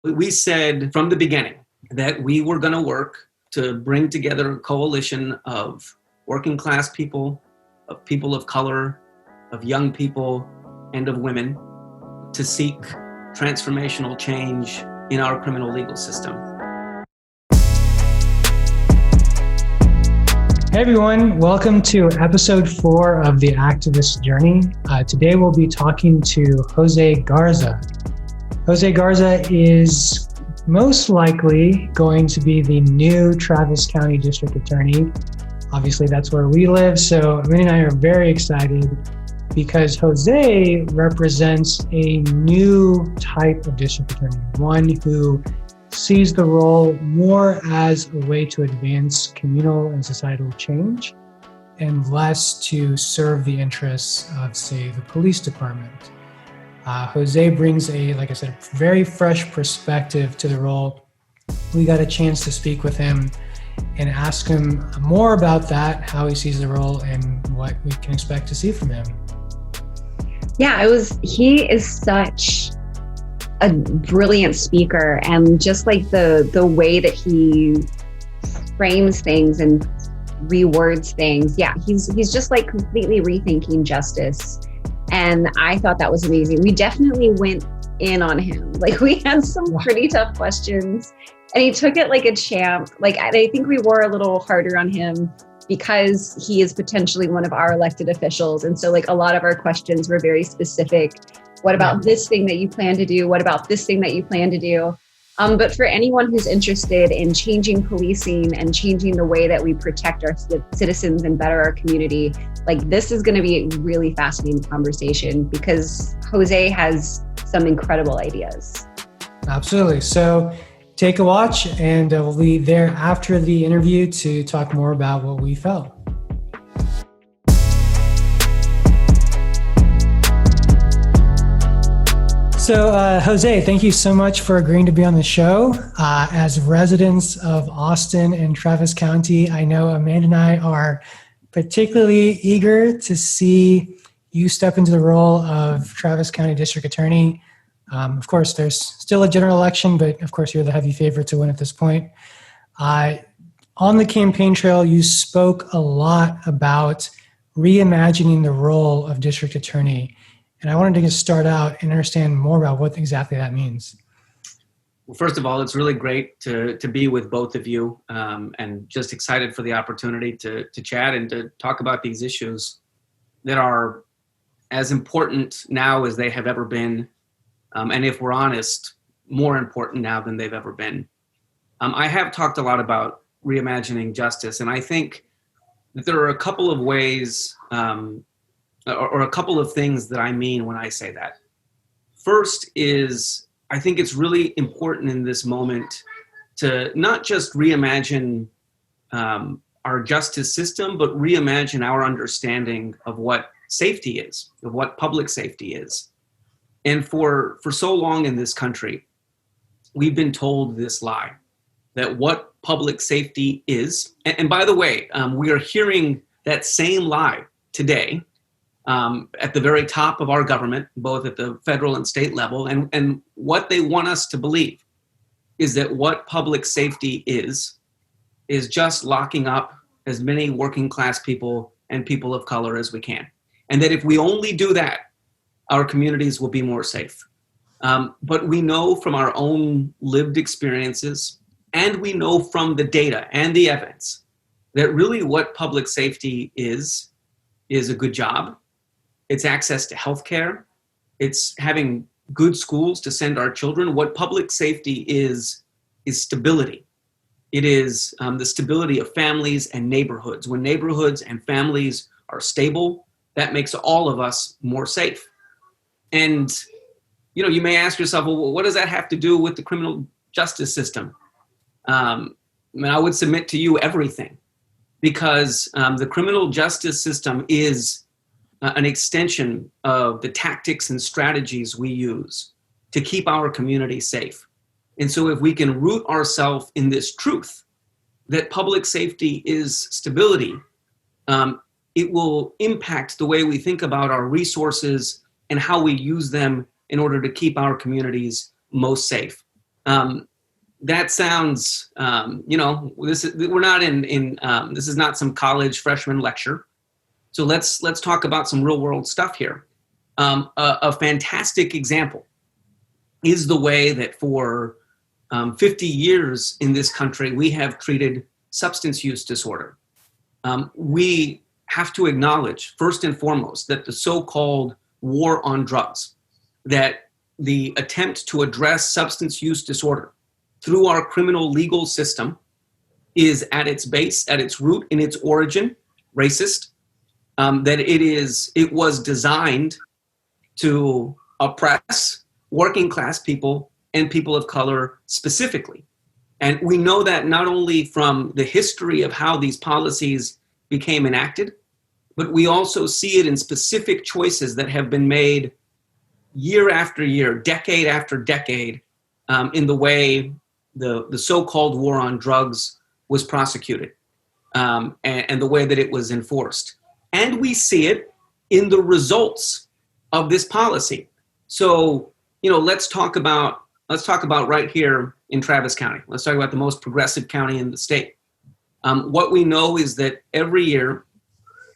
We said from the beginning that we were going to work to bring together a coalition of working class people of color, of young people, and of women to seek transformational change in our criminal legal system. Hey everyone, welcome to episode 4 of The Activist Journey. Today we'll be talking to José Garza. José Garza is most likely going to be the new Travis County District Attorney. Obviously that's where we live, so Amin and I are very excited because José represents a new type of district attorney, one who sees the role more as a way to advance communal and societal change and less to serve the interests of, say, the police department. José brings like I said, very fresh perspective to the role. We got a chance to speak with him and ask him more about that, how he sees the role and what we can expect to see from him. Yeah, he is such a brilliant speaker, and just like the way that he frames things and rewords things. Yeah, he's just like completely rethinking justice. And I thought that was amazing. We definitely went in on him. Like, we had some pretty tough questions and he took it like a champ. Like, I think we were a little harder on him because he is potentially one of our elected officials. And so like a lot of our questions were very specific. What about this thing that you plan to do? What about this thing that you plan to do? But for anyone who's interested in changing policing and changing the way that we protect our citizens and better our community, like, this is going to be a really fascinating conversation because José has some incredible ideas. Absolutely. So take a watch, and we'll be there after the interview to talk more about what we felt. So, José, thank you so much for agreeing to be on the show. As residents of Austin and Travis County, I know Amanda and I are particularly eager to see you step into the role of Travis County District Attorney. Of course, there's still a general election, but of course, you're the heavy favorite to win at this point. On the campaign trail, you spoke a lot about reimagining the role of District Attorney. And I wanted to just start out and understand more about what exactly that means. Well, first of all, it's really great to be with both of you, and just excited for the opportunity to chat and to talk about these issues that are as important now as they have ever been. And if we're honest, more important now than they've ever been. I have talked a lot about reimagining justice, and I think that there are a couple of ways or a couple of things that I mean when I say that. First is, I think it's really important in this moment to not just reimagine our justice system, but reimagine our understanding of what safety is, of what public safety is. And for so long in this country, we've been told this lie, that what public safety is, and by the way, we are hearing that same lie today at the very top of our government, both at the federal and state level. And what they want us to believe is that what public safety is just locking up as many working class people and people of color as we can. And that if we only do that, our communities will be more safe. But we know from our own lived experiences, and we know from the data and the evidence, that really what public safety is a good job. It's access to healthcare. It's having good schools to send our children. What public safety is stability. It is the stability of families and neighborhoods. When neighborhoods and families are stable, that makes all of us more safe. And, you may ask yourself, well, what does that have to do with the criminal justice system? I would submit to you everything, because the criminal justice system is an extension of the tactics and strategies we use to keep our community safe. And so if we can root ourselves in this truth that public safety is stability, it will impact the way we think about our resources and how we use them in order to keep our communities most safe. That sounds, we're not this is not some college freshman lecture. So let's talk about some real world stuff here. A fantastic example is the way that for 50 years in this country, we have treated substance use disorder. We have to acknowledge, first and foremost, that the so-called war on drugs, that the attempt to address substance use disorder through our criminal legal system is at its base, at its root, in its origin, racist, that it was designed to oppress working class people and people of color specifically. And we know that not only from the history of how these policies became enacted, but we also see it in specific choices that have been made year after year, decade after decade, in the way the so-called war on drugs was prosecuted, and the way that it was enforced. And we see it in the results of this policy. So, let's talk about right here in Travis County. Let's talk about the most progressive county in the state. What we know is that every year,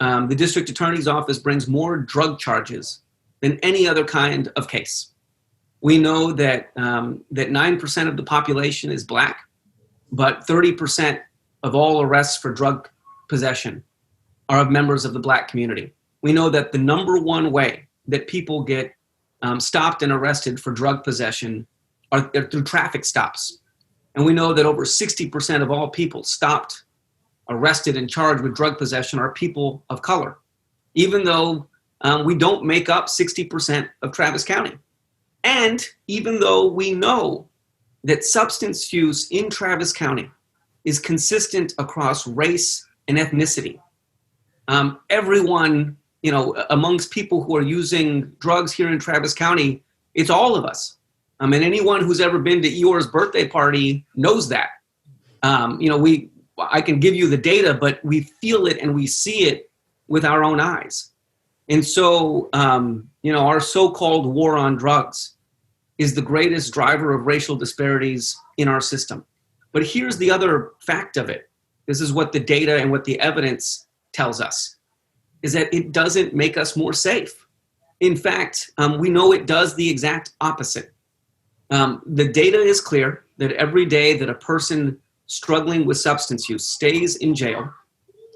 the district attorney's office brings more drug charges than any other kind of case. We know that 9% of the population is Black, but 30% of all arrests for drug possession are of members of the Black community. We know that the number one way that people get stopped and arrested for drug possession are through traffic stops. And we know that over 60% of all people stopped, arrested, and charged with drug possession are people of color, even though we don't make up 60% of Travis County. And even though we know that substance use in Travis County is consistent across race and ethnicity, everyone, amongst people who are using drugs here in Travis County, it's all of us. And anyone who's ever been to Eeyore's birthday party knows that. I can give you the data, but we feel it and we see it with our own eyes. And so, our so-called war on drugs is the greatest driver of racial disparities in our system. But here's the other fact of it. This is what the data and what the evidence tells us, is that it doesn't make us more safe. In fact, we know it does the exact opposite. The data is clear that every day that a person struggling with substance use stays in jail,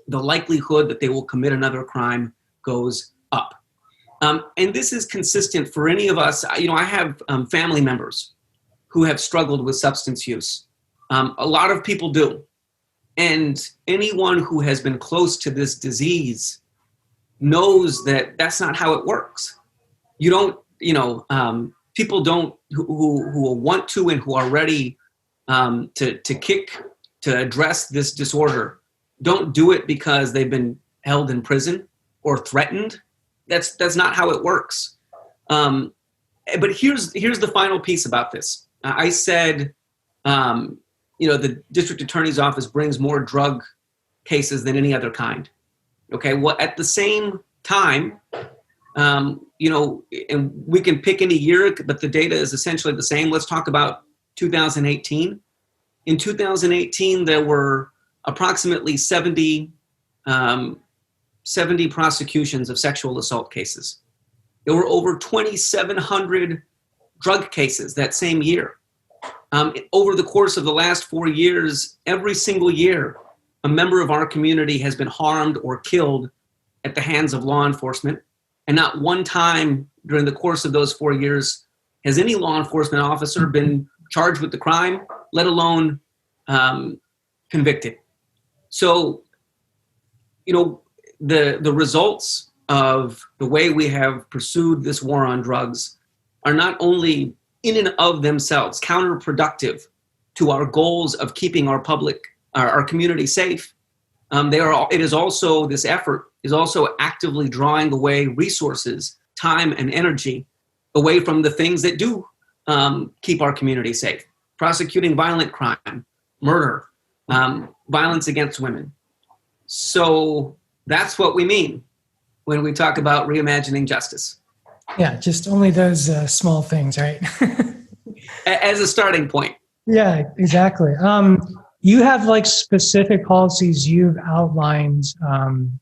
the likelihood that they will commit another crime goes up. And this is consistent for any of us. I have family members who have struggled with substance use. A lot of people do. And anyone who has been close to this disease knows that that's not how it works. You don't, people don't, who want to and who are ready to address this disorder, don't do it because they've been held in prison or threatened. That's not how it works. But here's the final piece about this. I said, the district attorney's office brings more drug cases than any other kind. Okay, well, at the same time, and we can pick any year, but the data is essentially the same. Let's talk about 2018. In 2018, there were approximately 70 prosecutions of sexual assault cases. There were over 2,700 drug cases that same year. Over the course of the last 4 years, every single year, a member of our community has been harmed or killed at the hands of law enforcement. And not one time during the course of those 4 years has any law enforcement officer been charged with the crime, let alone convicted. So, the results of the way we have pursued this war on drugs are not only in and of themselves counterproductive to our goals of keeping our community safe. This effort is also actively drawing away resources, time, and energy away from the things that do keep our community safe. Prosecuting violent crime, murder, violence against women. So that's what we mean when we talk about reimagining justice. Yeah, just only those small things, right? As a starting point. Yeah, exactly. You have like specific policies you've outlined, on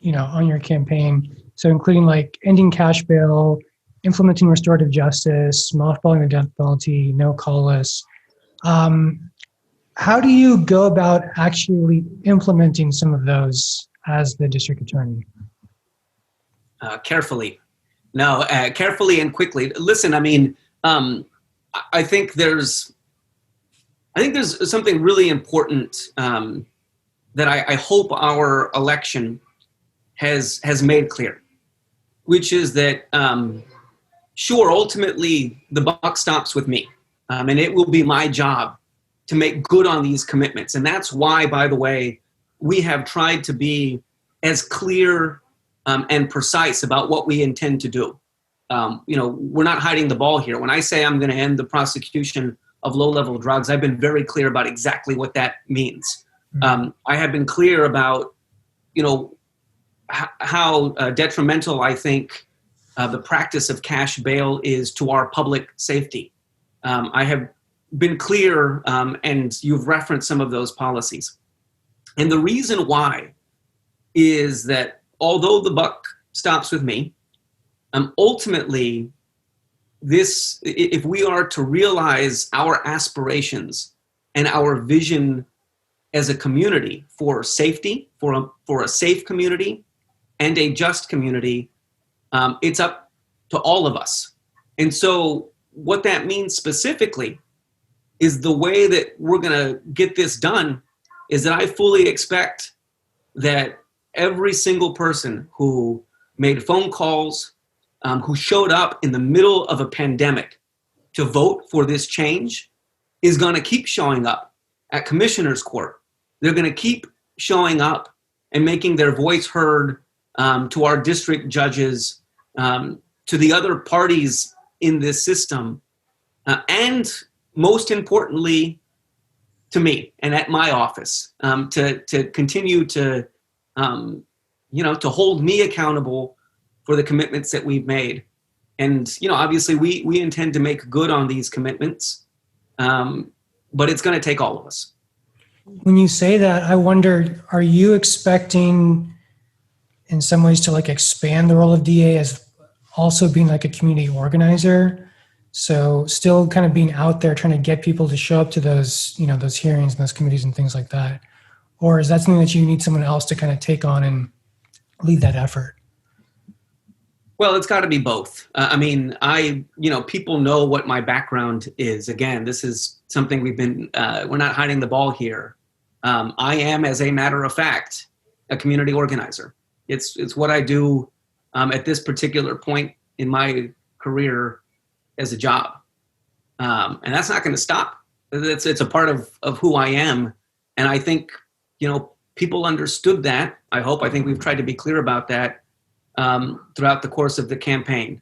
your campaign. So including like ending cash bail, implementing restorative justice, mothballing the death penalty, no call lists. How do you go about actually implementing some of those as the district attorney? Carefully. No, carefully and quickly. Listen, I mean, I think there's something really important that I hope our election has made clear, which is that sure, ultimately the buck stops with me, and it will be my job to make good on these commitments, and that's why, by the way, we have tried to be as clear and precise about what we intend to do. We're not hiding the ball here. When I say I'm going to end the prosecution of low-level drugs, I've been very clear about exactly what that means. I have been clear about, how detrimental I think the practice of cash bail is to our public safety. I have been clear, and you've referenced some of those policies. And the reason why is that although the buck stops with me, ultimately, if we are to realize our aspirations and our vision as a community for safety, for a safe community and a just community, it's up to all of us. And so what that means specifically is the way that we're going to get this done is that I fully expect that every single person who made phone calls, who showed up in the middle of a pandemic to vote for this change is going to keep showing up at Commissioner's Court. They're going to keep showing up and making their voice heard to our district judges, to the other parties in this system, and most importantly, to me and at my office, to continue to hold me accountable for the commitments that we've made. And, obviously we intend to make good on these commitments, but it's going to take all of us. When you say that, I wonder, are you expecting in some ways to like expand the role of DA as also being like a community organizer? So still kind of being out there trying to get people to show up to those, those hearings and those committees and things like that? Or is that something that you need someone else to kind of take on and lead that effort? Well, it's got to be both. People know what my background is. Again, this is something we're not hiding the ball here. I am, as a matter of fact, a community organizer. It's what I do at this particular point in my career as a job. And that's not going to stop. It's a part of who I am. And I think, people understood that. I think we've tried to be clear about that throughout the course of the campaign.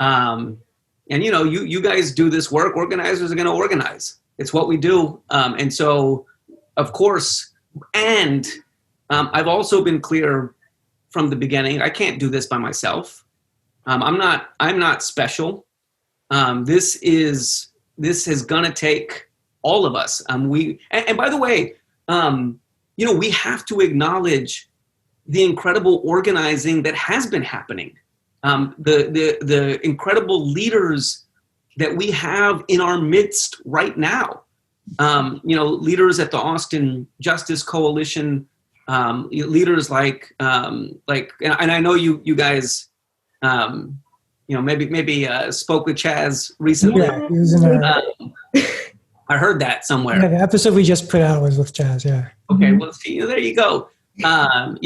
You guys do this work. Organizers are going to organize. It's what we do. And so, of course, and I've also been clear from the beginning, I can't do this by myself. I'm not special. This is going to take all of us. And by the way, we have to acknowledge the incredible organizing that has been happening, the incredible leaders that we have in our midst right now. Leaders at the Austin Justice Coalition, leaders like, and I know you guys, maybe spoke with Chaz recently. Yeah, he was in I heard that somewhere. Yeah, the episode we just put out was with Chaz. Yeah. Okay, well, see, there you go. And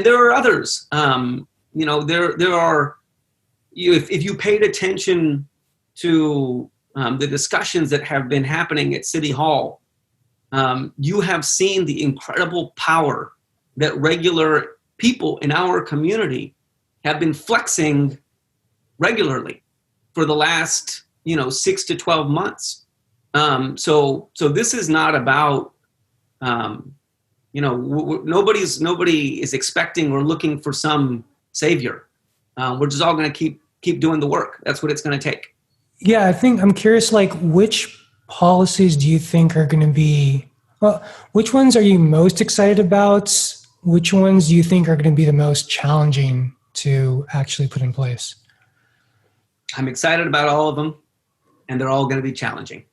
there are others. There are. If you paid attention to the discussions that have been happening at City Hall, you have seen the incredible power that regular people in our community have been flexing regularly for the last 6 to 12 months. So this is not about nobody is expecting or looking for some savior. We're just all going to keep doing the work. That's what it's going to take. Yeah, I think I'm curious, like which policies do you think are going to be, well, which ones are you most excited about? Which ones do you think are going to be the most challenging to actually put in place? I'm excited about all of them, and they're all going to be challenging.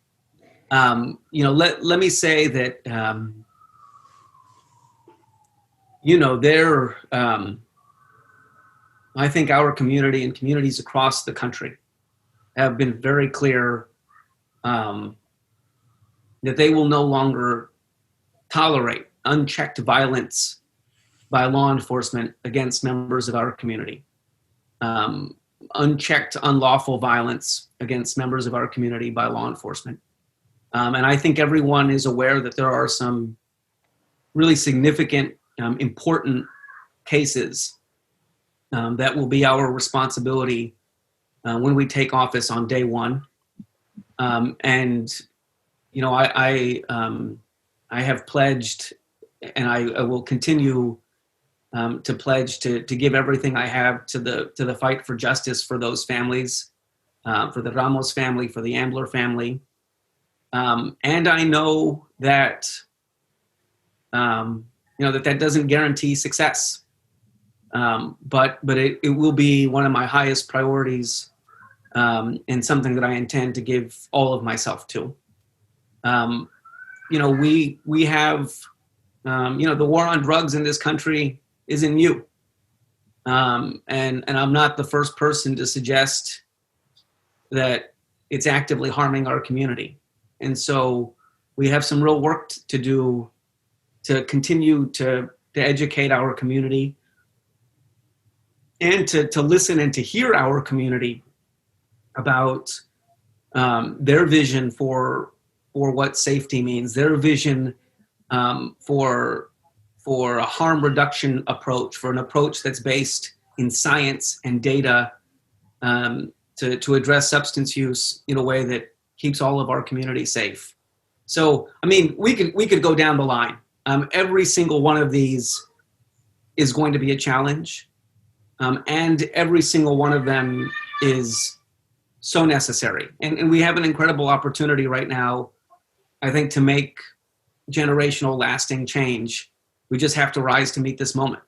Let me say that, I think our community and communities across the country have been very clear that they will no longer tolerate unchecked violence by law enforcement against members of our community. Unchecked, unlawful violence against members of our community by law enforcement. And I think everyone is aware that there are some really significant, important cases that will be our responsibility when we take office on day one. I have pledged, and I will continue to pledge to give everything I have to the fight for justice for those families, for the Ramos family, for the Ambler family. And I know that, that doesn't guarantee success. But it will be one of my highest priorities, and something that I intend to give all of myself to. We have, the war on drugs in this country isn't new. And I'm not the first person to suggest that it's actively harming our community. And so we have some real work to do to continue to educate our community and to listen and to hear our community about their vision for what safety means, their vision for a harm reduction approach, for an approach that's based in science and data to address substance use in a way that keeps all of our community safe. So, we could go down the line. Every single one of these is going to be a challenge. And every single one of them is so necessary. And we have an incredible opportunity right now, I think, to make generational lasting change. We just have to rise to meet this moment.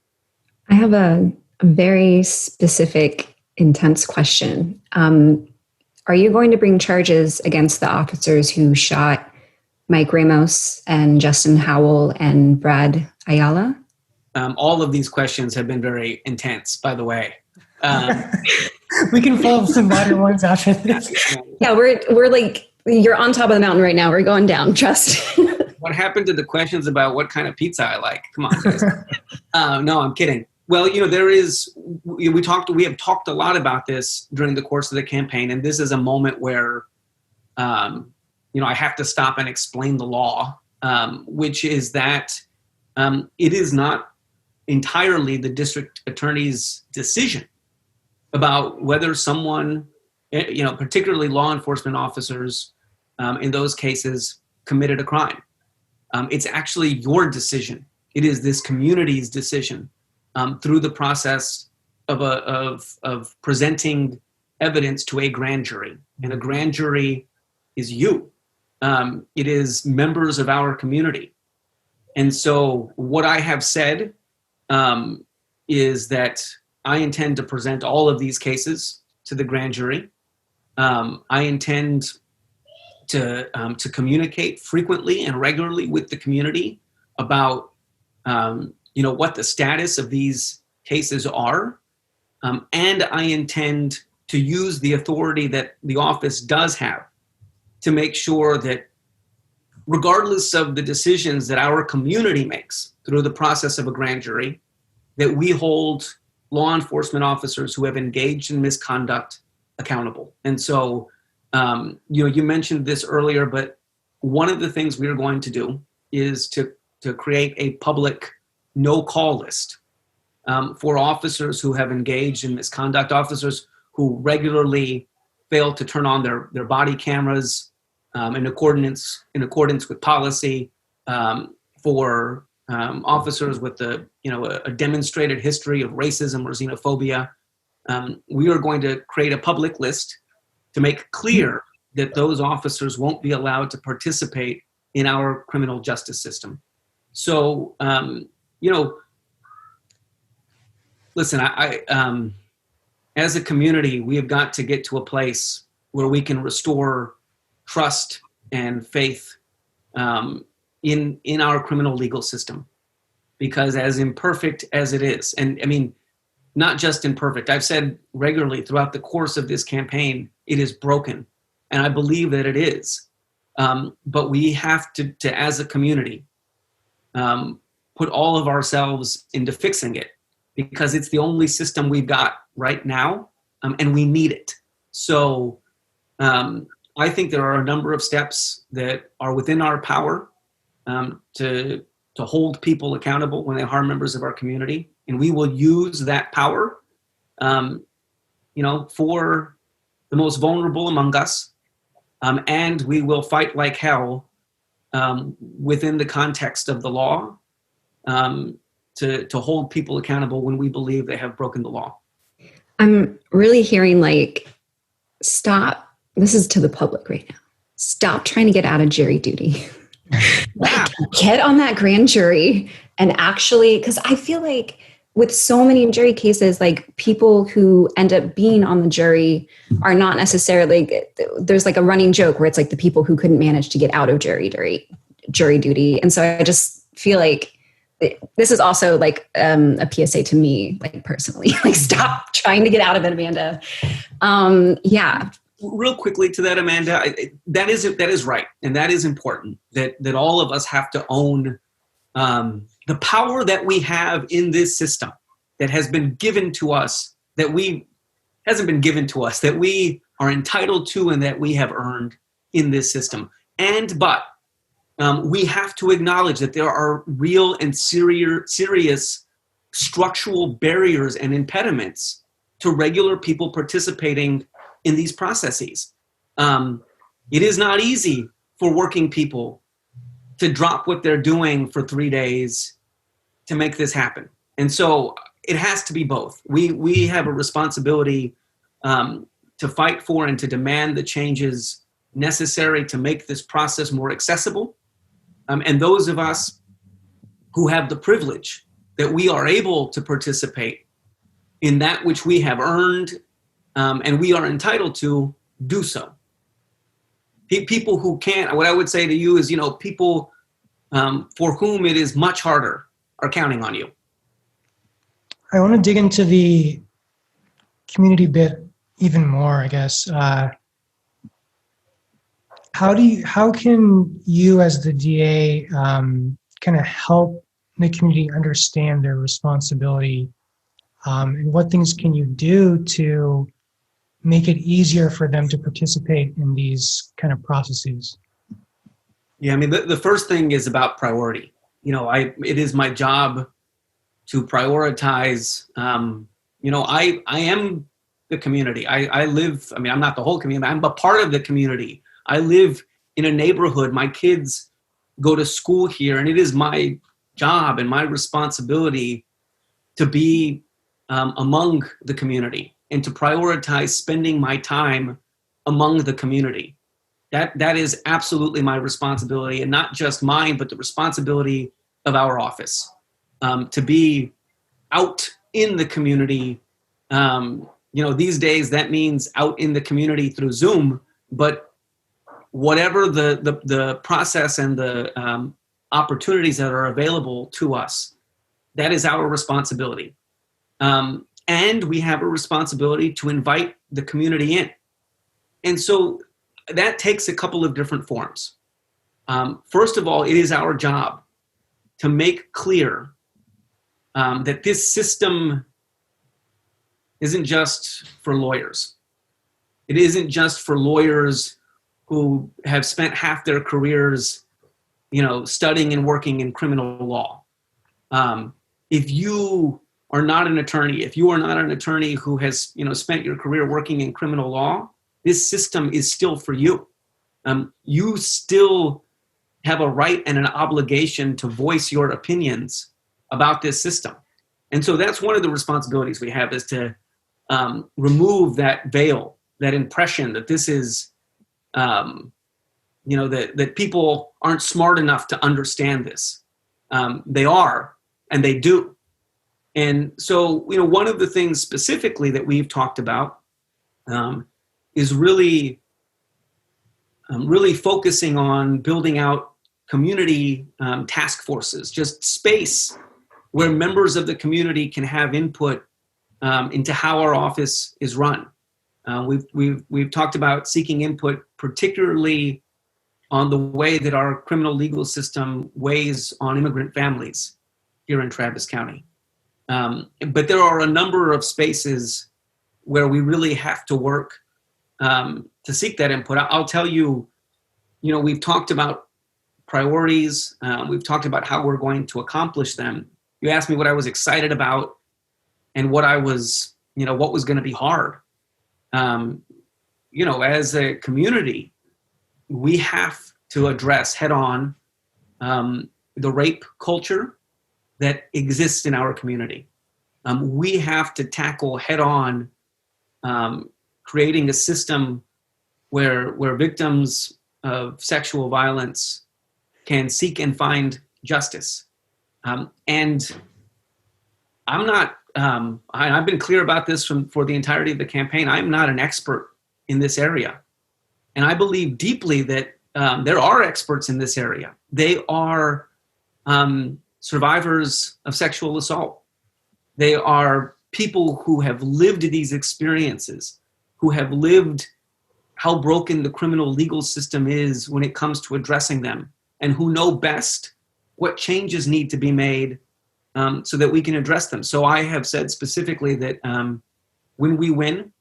I have a very specific, intense question. Are you going to bring charges against the officers who shot Mike Ramos and Justin Howell and Brad Ayala? All of these questions have been very intense, by the way. We can follow up some minor ones after this. Yeah, we're like, you're on top of the mountain right now. We're going down, trust. What happened to the questions about what kind of pizza I like? Come on, guys. No, I'm kidding. Well, we have talked a lot about this during the course of the campaign, and this is a moment where, I have to stop and explain the law, which is that it is not entirely the district attorney's decision about whether someone, particularly law enforcement officers in those cases, committed a crime. It's actually your decision. It is this community's decision through the process of presenting evidence to a grand jury. And a grand jury is you. It is members of our community. And so what I have said is that I intend to present all of these cases to the grand jury. I intend to communicate frequently and regularly with the community about what the status of these cases are. And I intend to use the authority that the office does have to make sure that regardless of the decisions that our community makes through the process of a grand jury, that we hold law enforcement officers who have engaged in misconduct accountable. And so, you mentioned this earlier, but one of the things we are going to do is to create a public no-call list for officers who have engaged in misconduct, officers who regularly fail to turn on their body cameras in accordance with policy, for officers with a demonstrated history of racism or xenophobia. We are going to create a public list to make clear that those officers won't be allowed to participate in our criminal justice system. So, listen, as a community, we have got to get to a place where we can restore trust and faith in our criminal legal system. Because as imperfect as it is, and I mean, not just imperfect, I've said regularly throughout the course of this campaign, it is broken. And I believe that it is. But we have to as a community, put all of ourselves into fixing it, because it's the only system we've got right now, and we need it. So I think there are a number of steps that are within our power to hold people accountable when they harm members of our community. And we will use that power, for the most vulnerable among us. And we will fight like hell within the context of the law to hold people accountable when we believe they have broken the law. I'm really hearing stop. This is to the public right now. Stop trying to get out of jury duty. Get on that grand jury and actually, because I feel like with so many jury cases, people who end up being on the jury are not necessarily, there's a running joke where it's the people who couldn't manage to get out of jury duty. And so I just feel like this is also a PSA to me, personally, stop trying to get out of it, Amanda. Yeah. Real quickly to that, Amanda, that is right. And that is important, that all of us have to own the power that we have in this system that has been given to us, that we are entitled to and that we have earned in this system. But we have to acknowledge that there are real and serious structural barriers and impediments to regular people participating in these processes. It is not easy for working people to drop what they're doing for 3 days to make this happen. And so it has to be both. We have a responsibility to fight for and to demand the changes necessary to make this process more accessible. And those of us who have the privilege that we are able to participate in that which we have earned and we are entitled to, do so. People who can't, what I would say to you is, people for whom it is much harder are counting on you. I want to dig into the community bit even more, I guess. How can you as the DA kind of help the community understand their responsibility, and what things can you do to make it easier for them to participate in these kind of processes? Yeah, I mean, the first thing is about priority. It is my job to prioritize. I am the community. I live, I'm not the whole community, I'm a part of the community. I live in a neighborhood. My kids go to school here, and it is my job and my responsibility to be among the community and to prioritize spending my time among the community. That is absolutely my responsibility, and not just mine, but the responsibility of our office, to be out in the community. These days that means out in the community through Zoom, but whatever the process and the opportunities that are available to us, that is our responsibility. And we have a responsibility to invite the community in. And so that takes a couple of different forms. First of all, it is our job to make clear that this system isn't just for lawyers. It isn't just for lawyers who have spent half their careers, studying and working in criminal law. If you are not an attorney, who has, spent your career working in criminal law, this system is still for you. You still have a right and an obligation to voice your opinions about this system. And so that's one of the responsibilities we have, is to remove that veil, that impression that this is that people aren't smart enough to understand this. They are, and they do. And so, one of the things specifically that we've talked about is really focusing on building out community task forces, just space where members of the community can have input into how our office is run. We've talked about seeking input, particularly on the way that our criminal legal system weighs on immigrant families here in Travis County. But there are a number of spaces where we really have to work to seek that input. I'll tell you, we've talked about priorities. We've talked about how we're going to accomplish them. You asked me what I was excited about and what I was, what was going to be hard. As a community, we have to address head on the rape culture that exists in our community. We have to tackle head on creating a system where victims of sexual violence can seek and find justice. And I'm not, I've been clear about this for the entirety of the campaign. I'm not an expert in this area. And I believe deeply that there are experts in this area. They are survivors of sexual assault. They are people who have lived these experiences, who have lived how broken the criminal legal system is when it comes to addressing them, and who know best what changes need to be made so that we can address them. So I have said specifically that when we win,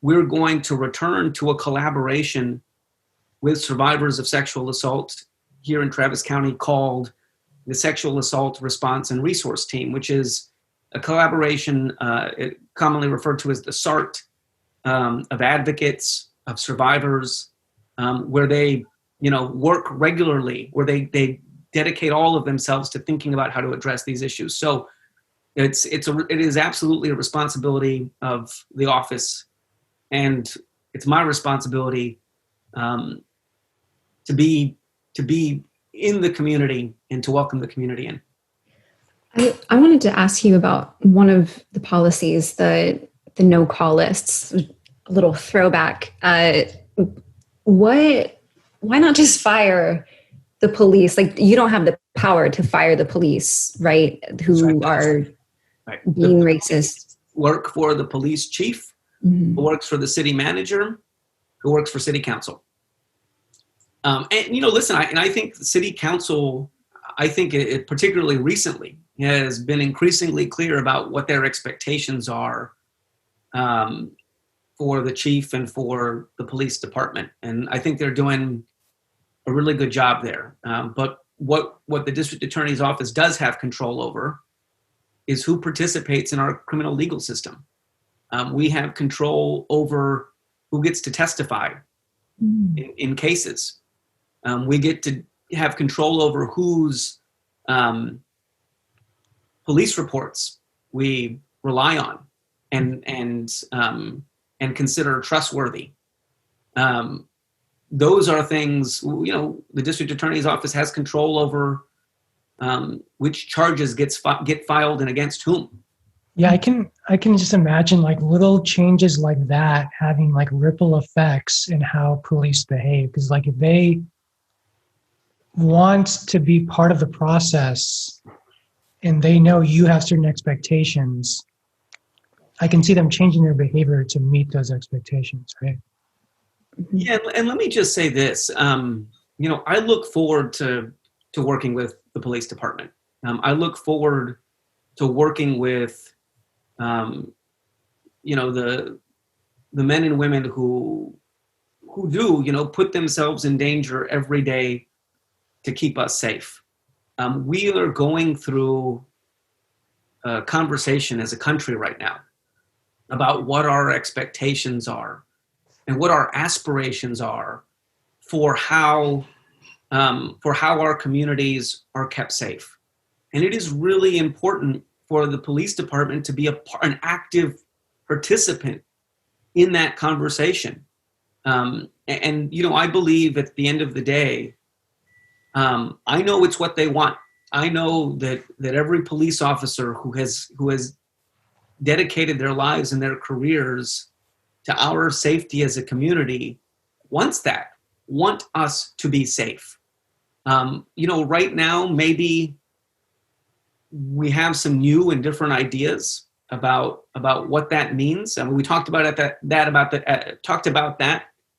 we're going to return to a collaboration with survivors of sexual assault here in Travis County called the Sexual Assault Response and Resource Team, which is a collaboration commonly referred to as the SART of advocates, of survivors, where they work regularly, where they dedicate all of themselves to thinking about how to address these issues. So it is absolutely a responsibility of the office, and it's my responsibility to be in the community and to welcome the community in. I wanted to ask you about one of the policies, the no-call lists, a little throwback. Why not just fire the police? Like, you don't have the power to fire the police, right? Who are being racist. Work for the police chief, who works for the city manager, who works for city council. Listen, I think the city council, it particularly recently, has been increasingly clear about what their expectations are for the chief and for the police department. And I think they're doing a really good job there. But what the district attorney's office does have control over is who participates in our criminal legal system. We have control over who gets to testify in cases. We get to have control over whose police reports we rely on and consider trustworthy. Those are things, the district attorney's office has control over which charges get filed and against whom. Yeah, I can just imagine like little changes like that having like ripple effects in how police behave. Because like if they want to be part of the process and they know you have certain expectations, I can see them changing their behavior to meet those expectations, right? Yeah, and let me just say this. I look forward to working with the police department. I look forward to working with, the men and women who do, put themselves in danger every day to keep us safe. We are going through a conversation as a country right now about what our expectations are and what our aspirations are for how our communities are kept safe. And it is really important for the police department to be an active participant in that conversation. And I believe at the end of the day, I know it's what they want. I know that every police officer who has dedicated their lives and their careers to our safety as a community want us to be safe. Right now, maybe we have some new and different ideas about what that means. I mean, we talked about that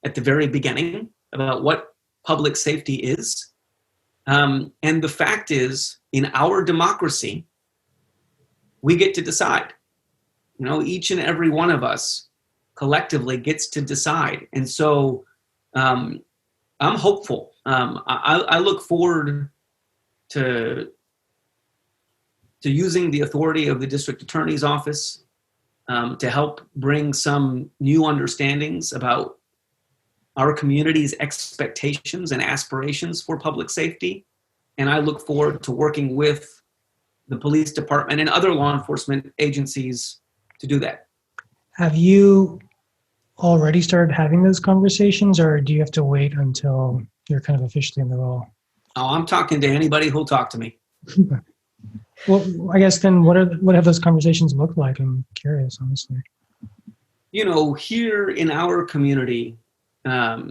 at the very beginning about what public safety is. And the fact is, in our democracy, we get to decide. Each and every one of us collectively gets to decide. And so I'm hopeful. I look forward to using the authority of the district attorney's office to help bring some new understandings about our community's expectations and aspirations for public safety. And I look forward to working with the police department and other law enforcement agencies to do that. Have you already started having those conversations, or do you have to wait until you're kind of officially in the role? Oh, I'm talking to anybody who'll talk to me. Well, I guess then what have those conversations looked like? I'm curious, honestly. Here in our community, I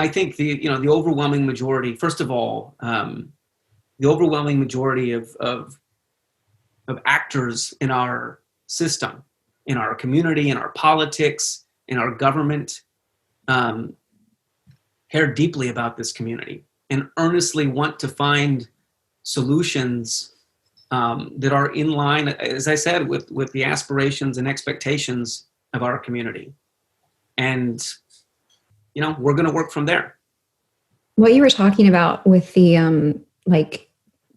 think the overwhelming majority, first of all, the overwhelming majority of actors in our system, in our community, in our politics, in our government, care deeply about this community and earnestly want to find solutions that are in line, as I said, with the aspirations and expectations of our community. And, we're going to work from there. What you were talking about with the,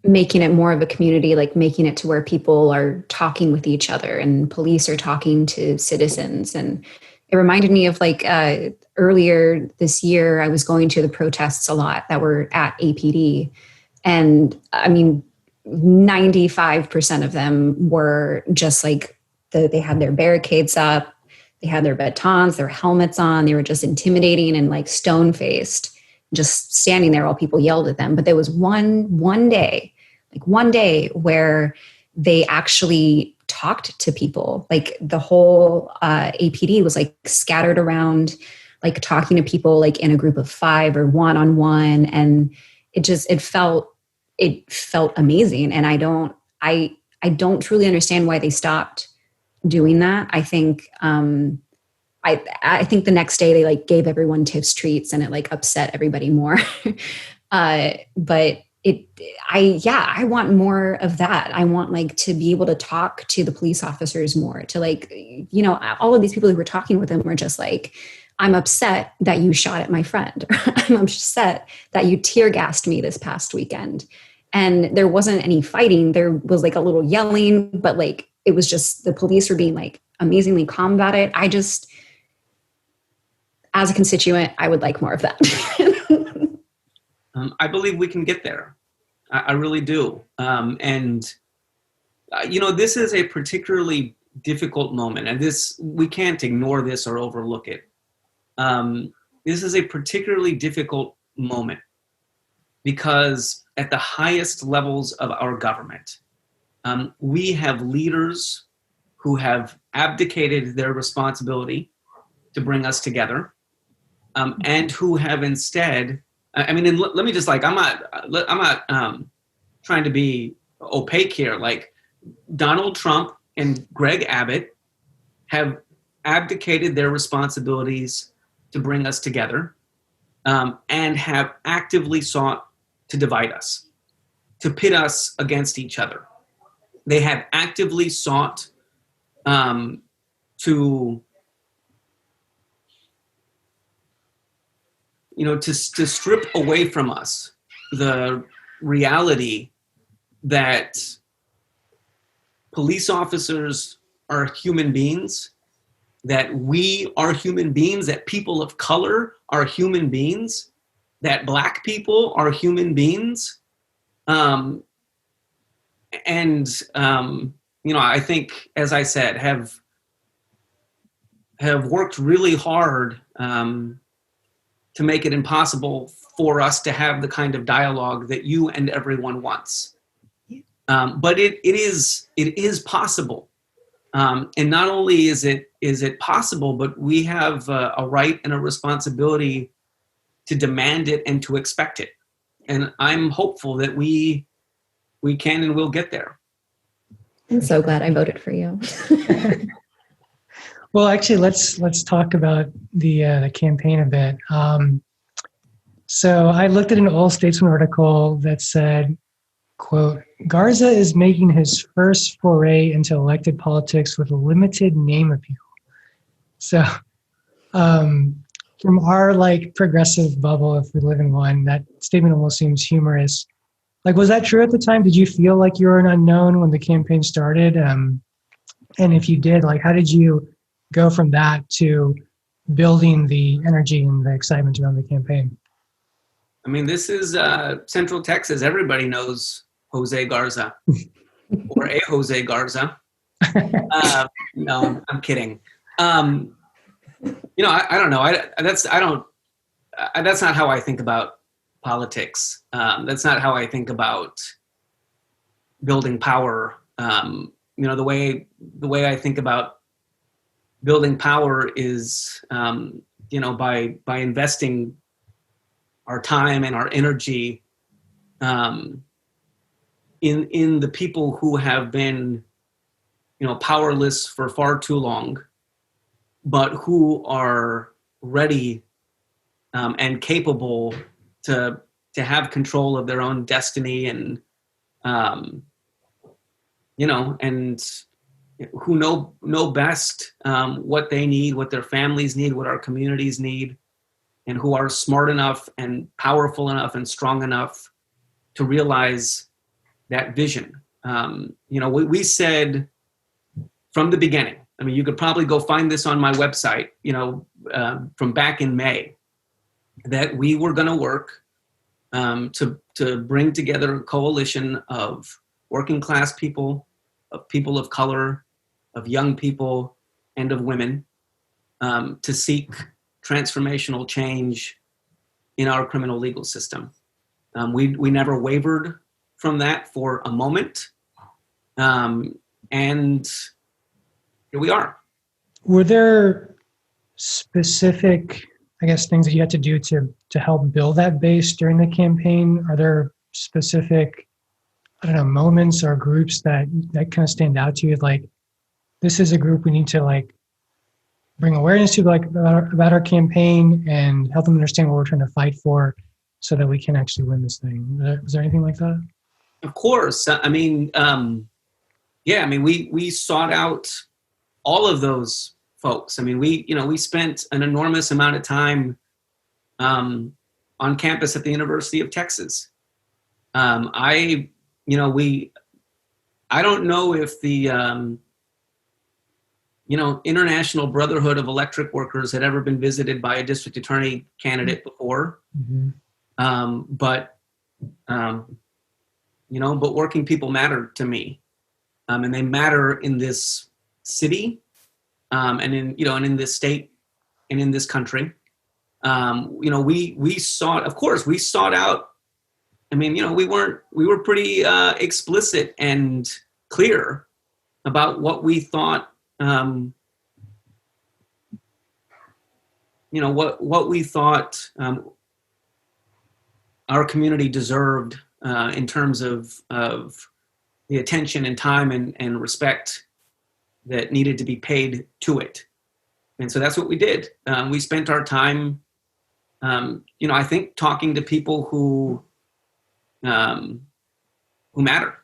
making it more of a community, like making it to where people are talking with each other and police are talking to citizens. And it reminded me of earlier this year, I was going to the protests a lot that were at APD. And I mean, 95% of them were just they had their barricades up, they had their batons, their helmets on, they were just intimidating and stone-faced, just standing there while people yelled at them. But there was one day where they actually talked to people. The whole APD was scattered around, talking to people in a group of 5 or one-on-one. And it felt amazing. And I don't truly understand why they stopped doing that. I think I think the next day they gave everyone tips treats and it upset everybody more. But I want more of that. I want to be able to talk to the police officers more, to all of these people who were talking with them were just I'm upset that you shot at my friend. I'm upset that you tear gassed me this past weekend. And there wasn't any fighting. There was a little yelling, but it was just the police were being amazingly calm about it. As a constituent, I would like more of that. I believe we can get there. I really do. This is a particularly difficult moment, and we can't ignore this or overlook it. This is a particularly difficult moment because at the highest levels of our government, we have leaders who have abdicated their responsibility to bring us together, and who have instead, let me just I'm not trying to be opaque here. Donald Trump and Greg Abbott have abdicated their responsibilities to bring us together, and have actively sought to divide us, to pit us against each other. They have actively sought to strip away from us the reality that police officers are human beings, that we are human beings, that people of color are human beings, that Black people are human beings. I think, as I said, have have worked really hard to make it impossible for us to have the kind of dialogue that you and everyone wants. But it is possible. And not only is it possible, but we have a right and a responsibility to demand it and to expect it. And I'm hopeful that we can and will get there. I'm so glad I voted for you. Well, actually, let's talk about the campaign a bit. So I looked at an old Statesman article that said, quote, Garza is making his first foray into elected politics with limited name appeal. So from our like progressive bubble, if we live in one, that statement almost seems humorous. Like, was that true at the time? Did you feel like you were an unknown when the campaign started? And if you did, like, how did you go from that to building the energy and the excitement around the campaign? I mean, this is Central Texas. Everybody knows Jose Garza or a Jose Garza. No, I'm kidding. I don't know. That's not how I think about politics. That's not how I think about building power. The way I think about building power is, by investing our time and our energy in the people who have been, powerless for far too long, but who are ready and capable to have control of their own destiny and and who know best what they need, what their families need, what our communities need, and who are smart enough and powerful enough and strong enough to realize that vision. We said from the beginning, I mean, you could probably go find this on my website, from back in May, that we were going to work to bring together a coalition of working class people, of people of color, of young people, and of women to seek transformational change in our criminal legal system. We never wavered from that for a moment. And here we are. Were there specific, things that you had to do to help build that base during the campaign? Are there specific, moments or groups that kind of stand out to you? Like, this is a group we need to bring awareness to, about our campaign and help them understand what we're trying to fight for so that we can actually win this thing. Was there anything like that? Of course. We sought out all of those folks. I mean, we spent an enormous amount of time on campus at the University of Texas. I don't know if the International Brotherhood of Electric Workers had ever been visited by a district attorney candidate before. Mm-hmm. But working people matter to me. And they matter in this city, and in this state and in this country. We sought out, we were pretty explicit and clear about what we thought, what we thought our community deserved in terms of the attention and time and respect that needed to be paid to it. And so that's what we did. We spent our time, I think, talking to people who matter.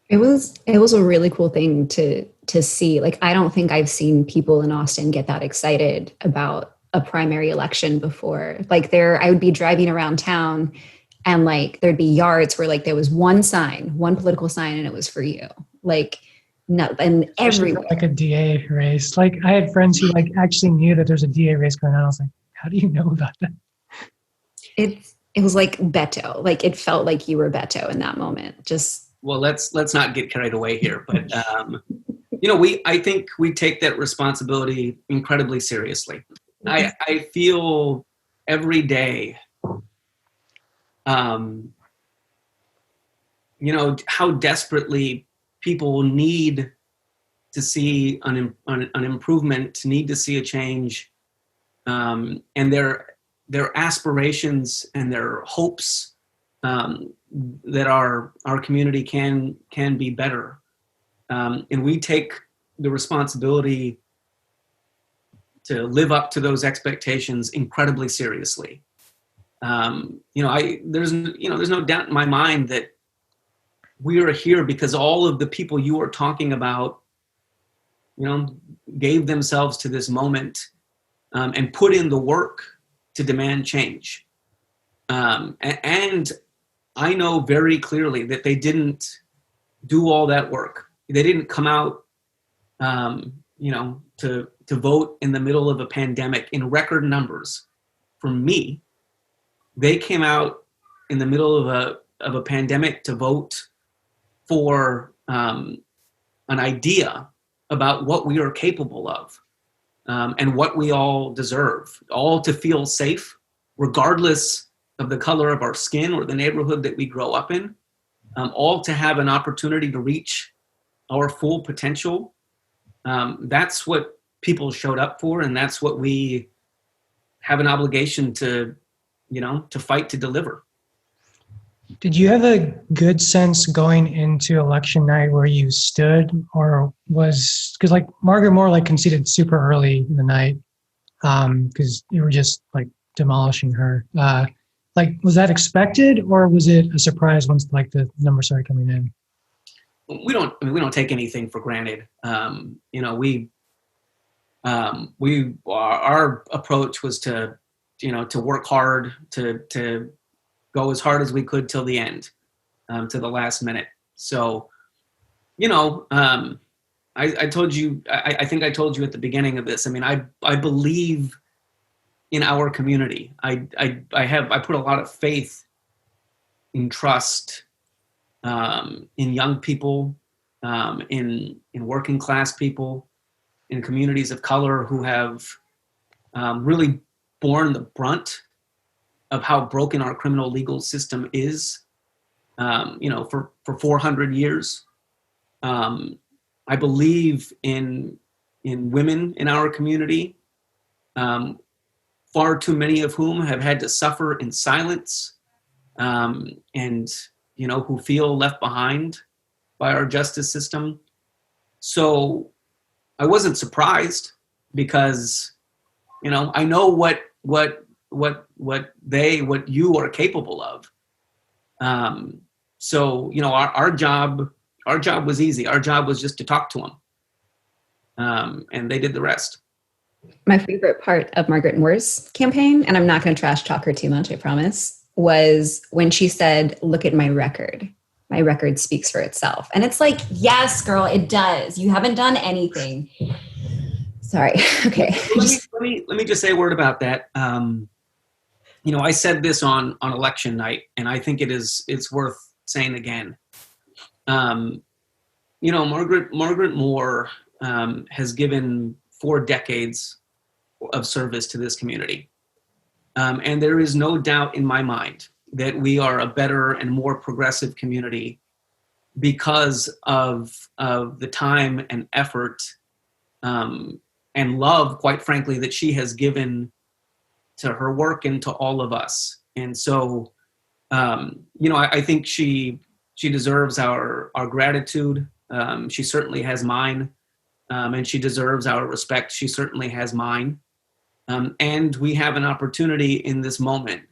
It was a really cool thing to see. Like, I don't think I've seen people in Austin get that excited about a primary election before. Like, I would be driving around town and there'd be yards where there was one political sign, and it was for you. And everywhere. Like a DA race. I had friends who actually knew that there's a DA race going on. I was like, how do you know about that? It was like Beto. It felt like you were Beto in that moment. Well, let's not get carried away here, but I think we take that responsibility incredibly seriously. I feel every day, how desperately people need to see an improvement, need to see a change, and their aspirations and their hopes that our community can be better. And we take the responsibility to live up to those expectations incredibly seriously. There's no doubt in my mind that we are here because all of the people you are talking about, gave themselves to this moment and put in the work to demand change. And I know very clearly that they didn't do all that work. They didn't come out, to vote in the middle of a pandemic in record numbers. For me, they came out in the middle of a pandemic to vote for an idea about what we are capable of and what we all deserve, all to feel safe, regardless of the color of our skin or the neighborhood that we grow up in, all to have an opportunity to reach our full potential. That's what people showed up for, and that's what we have an obligation to fight to deliver. Did you have a good sense going into election night where you stood, or was, because like Margaret Moore conceded super early in the night because you were just demolishing her. Was that expected, or was it a surprise once the numbers started coming in? We don't take anything for granted. Our approach was to work hard, to go as hard as we could till the end, to the last minute. So, I told you, I think I told you at the beginning of this. I believe in our community. I put a lot of faith and trust in young people, in working class people, in communities of color who have really borne the brunt of how broken our criminal legal system is, for 400 years. I believe in women in our community, far too many of whom have had to suffer in silence, and who feel left behind by our justice system. So I wasn't surprised because, I know what you are capable of. So, our job was easy. Our job was just to talk to them. And they did the rest. My favorite part of Margaret Moore's campaign, and I'm not going to trash talk her too much, I promise, was when she said, "Look at my record. My record speaks for itself." And it's like, yes, girl, it does. You haven't done anything. Sorry. Okay. Let me just say a word about that. I said this on election night, and I think it's worth saying again. Margaret Moore has given 4 decades of service to this community. And there is no doubt in my mind that we are a better and more progressive community because of the time and effort and love, quite frankly, that she has given to her work and to all of us. And so, I think she deserves our gratitude. She certainly has mine, and she deserves our respect. She certainly has mine. And we have an opportunity in this moment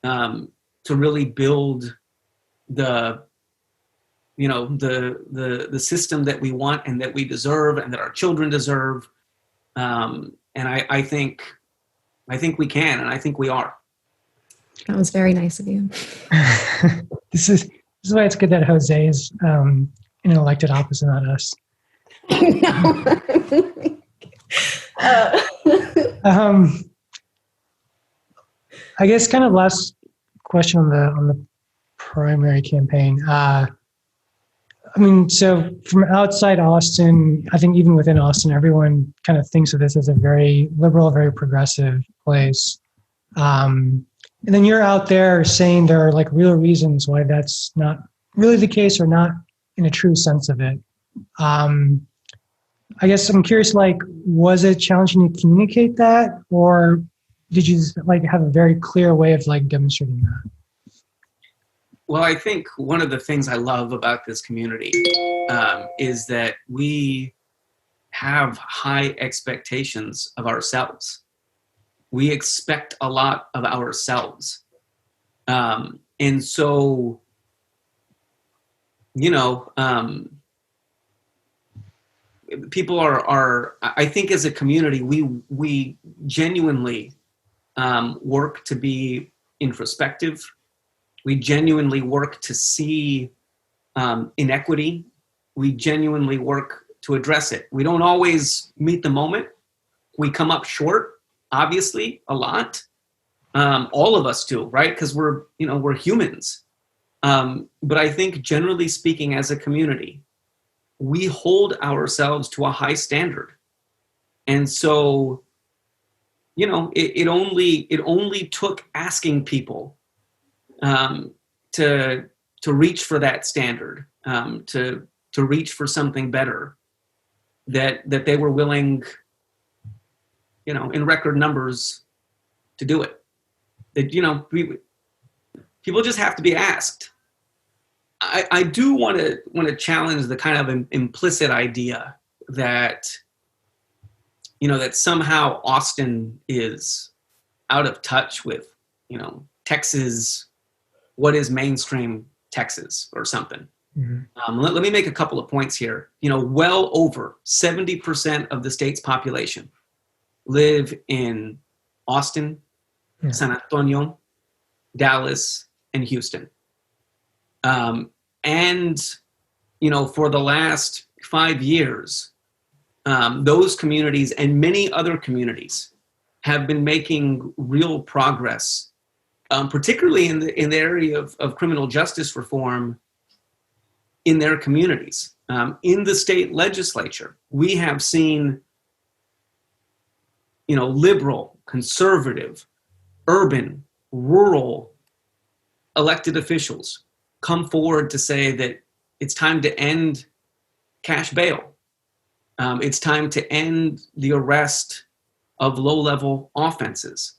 to really build the system that we want and that we deserve and that our children deserve. And I think we can, and I think we are. That was very nice of you. This is why it's good that Jose is in an elected office and not us. I guess kind of last question on the primary campaign. I mean, so from outside Austin, I think even within Austin, everyone kind of thinks of this as a very liberal, very progressive place. And then you're out there saying there are like real reasons why that's not really the case, or not in a true sense of it. I guess I'm curious, like, was it challenging to communicate that, or did you like have a very clear way of like demonstrating that? Well, I think one of the things I love about this community is that we have high expectations of ourselves. We expect a lot of ourselves. And so, people are, I think as a community, we genuinely work to be introspective. We genuinely work to see inequity. We genuinely work to address it. We don't always meet the moment. We come up short, obviously, a lot. All of us do, right? Because we're humans. But I think generally speaking, as a community, we hold ourselves to a high standard. And so, it only took asking people to reach for that standard, to reach for something better, that they were willing, in record numbers, to do it. That people just have to be asked. I do want to challenge the kind of implicit idea that that somehow Austin is out of touch with Texas. What is mainstream Texas or something? Mm-hmm. Let me make a couple of points here. Well over 70% of the state's population live in Austin, San Antonio, Dallas, and Houston. And for the last 5 years, those communities and many other communities have been making real progress, particularly in the area of criminal justice reform in their communities. In the state legislature, we have seen, liberal, conservative, urban, rural elected officials come forward to say that it's time to end cash bail. It's time to end the arrest of low-level offenses.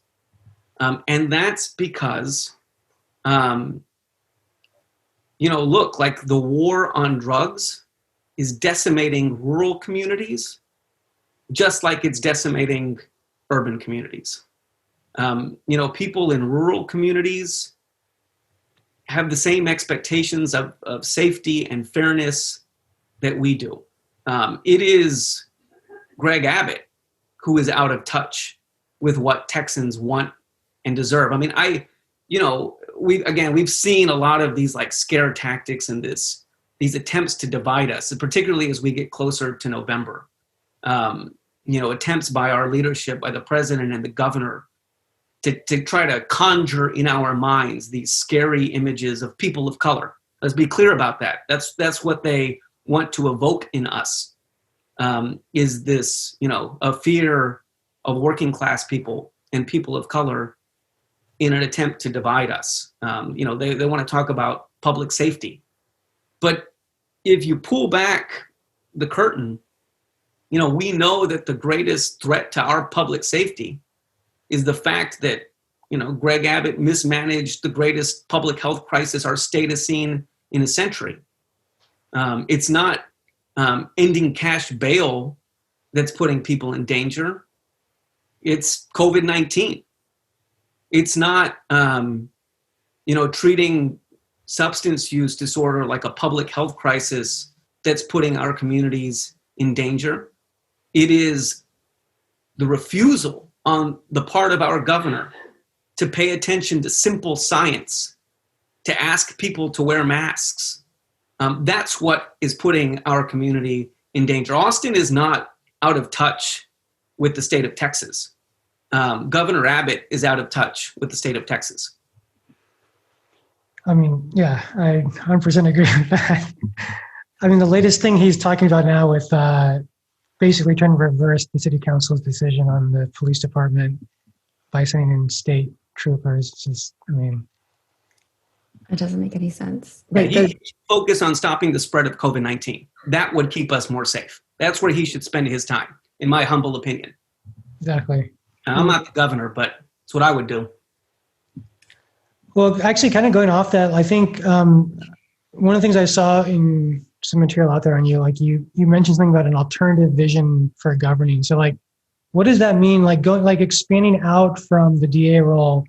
And that's because, look, like the war on drugs is decimating rural communities, just like it's decimating urban communities. People in rural communities have the same expectations of safety and fairness that we do. It is Greg Abbott who is out of touch with what Texans want and deserve. I mean, we've seen a lot of these like scare tactics and these attempts to divide us, and particularly as we get closer to November. Attempts by our leadership, by the president and the governor, to try to conjure in our minds these scary images of people of color. Let's be clear about that. That's what they want to evoke in us, is this, a fear of working class people and people of color in an attempt to divide us. They want to talk about public safety. But if you pull back the curtain, we know that the greatest threat to our public safety is the fact that, Greg Abbott mismanaged the greatest public health crisis our state has seen in a century. It's not ending cash bail that's putting people in danger. It's COVID-19. It's not, treating substance use disorder like a public health crisis that's putting our communities in danger. It is the refusal on the part of our governor to pay attention to simple science, to ask people to wear masks. That's what is putting our community in danger. Austin is not out of touch with the state of Texas. Governor Abbott is out of touch with the state of Texas. I mean, yeah, I 100% agree with that. I mean, the latest thing he's talking about now with basically trying to reverse the city council's decision on the police department by sending in state troopers. Just, I mean, It doesn't make any sense. Like he should focus on stopping the spread of COVID-19. That would keep us more safe. That's where he should spend his time, in my humble opinion. Exactly. I'm not the governor, but it's what I would do. Well, actually, kind of going off that, I think one of the things I saw in some material out there on you, like you mentioned something about an alternative vision for governing. So, like, what does that mean? Like expanding out from the DA role.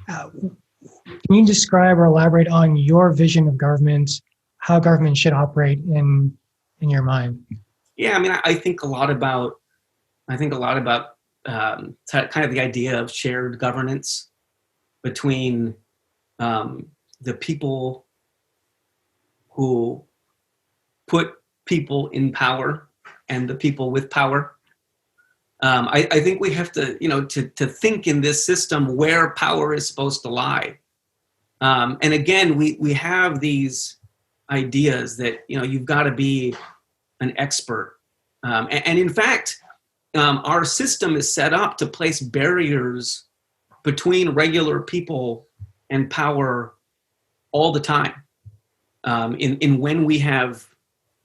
Can you describe or elaborate on your vision of government, how government should operate in your mind? Yeah, I mean, I think a lot about kind of the idea of shared governance between the people who put people in power and the people with power. I think we have to, to think in this system where power is supposed to lie. And again, we have these ideas that, you've got to be an expert. And in fact, our system is set up to place barriers between regular people and power all the time. In when we have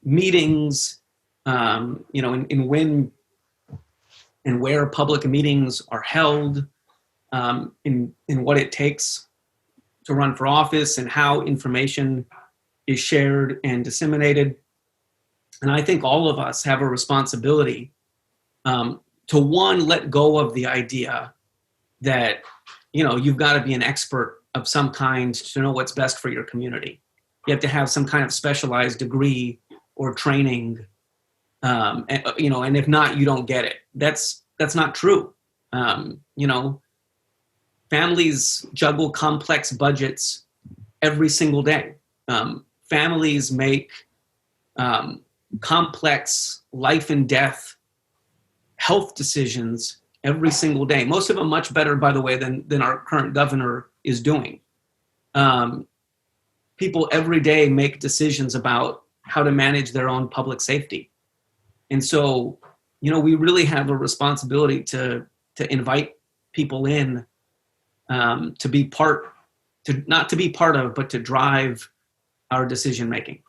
meetings, in when and where public meetings are held, in what it takes to run for office and how information is shared and disseminated. And I think all of us have a responsibility to let go of the idea that, you've got to be an expert of some kind to know what's best for your community. You have to have some kind of specialized degree or training, and if not, you don't get it. That's not true. Families juggle complex budgets every single day. Families make complex life and death health decisions every single day. Most of them much better, by the way, than our current governor is doing. People every day make decisions about how to manage their own public safety. And so, we really have a responsibility to invite people in, not to be part of, but to drive our decision making.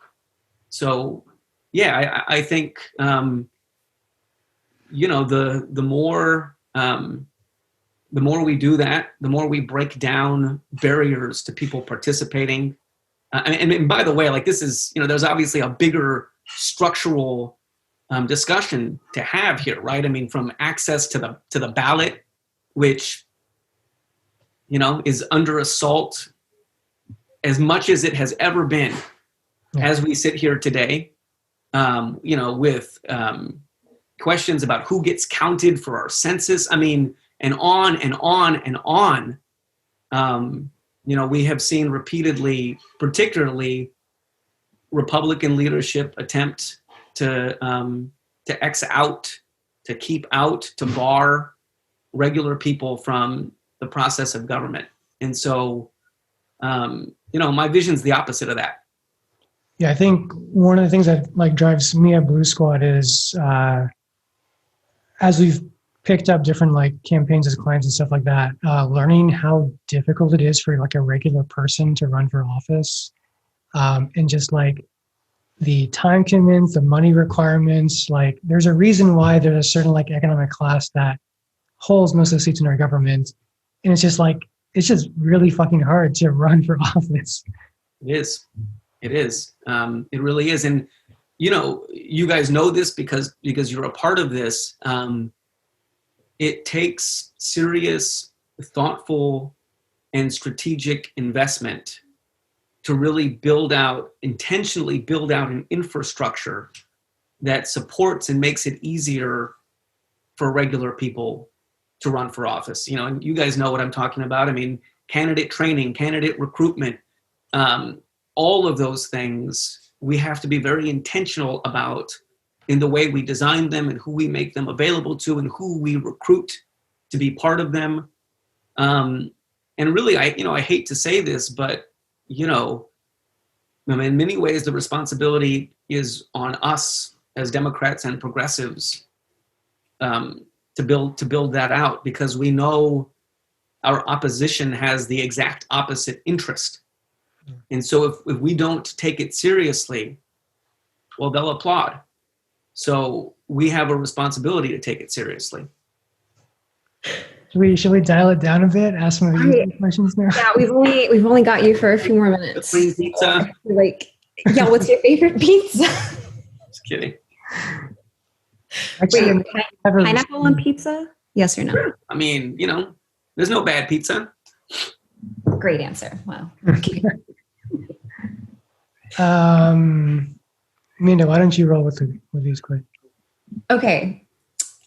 So, yeah, I think, the more we do that, the more we break down barriers to people participating. And by the way, like this is, there's obviously a bigger structural discussion to have here, right? I mean, from access to the ballot, which, is under assault as much as it has ever been, as we sit here today, with questions about who gets counted for our census. I mean, and on and on and on. We have seen repeatedly, particularly Republican leadership attempt to X out, to keep out, to bar regular people from the process of government. And so, my vision's the opposite of that. Yeah, I think one of the things that drives me at Blue Squad is as we've picked up different campaigns as clients and stuff like that, learning how difficult it is for a regular person to run for office, and just the time commitments, the money requirements. There's a reason why there's a certain economic class that holds most of the seats in our government, and it's just really fucking hard to run for office. It is. It really is. And you guys know this because you're a part of this. It takes serious, thoughtful, and strategic investment to really intentionally build out an infrastructure that supports and makes it easier for regular people to run for office. And you guys know what I'm talking about. I mean, candidate training, candidate recruitment, all of those things we have to be very intentional about in the way we design them and who we make them available to and who we recruit to be part of them. And really, I hate to say this, but, I mean, in many ways, the responsibility is on us as Democrats and progressives to build that out, because we know our opposition has the exact opposite interest. And so if we don't take it seriously, well, they'll applaud. So we have a responsibility to take it seriously. Should we dial it down a bit? Ask some of the questions now. Yeah, we've only got you for a few more minutes. Clean pizza. Like, yeah, what's your favorite pizza? Just kidding. Actually, Wait, pineapple on pizza? Yes or no? I mean, there's no bad pizza. Great answer. Wow. Mina, why don't you roll with these questions? Okay.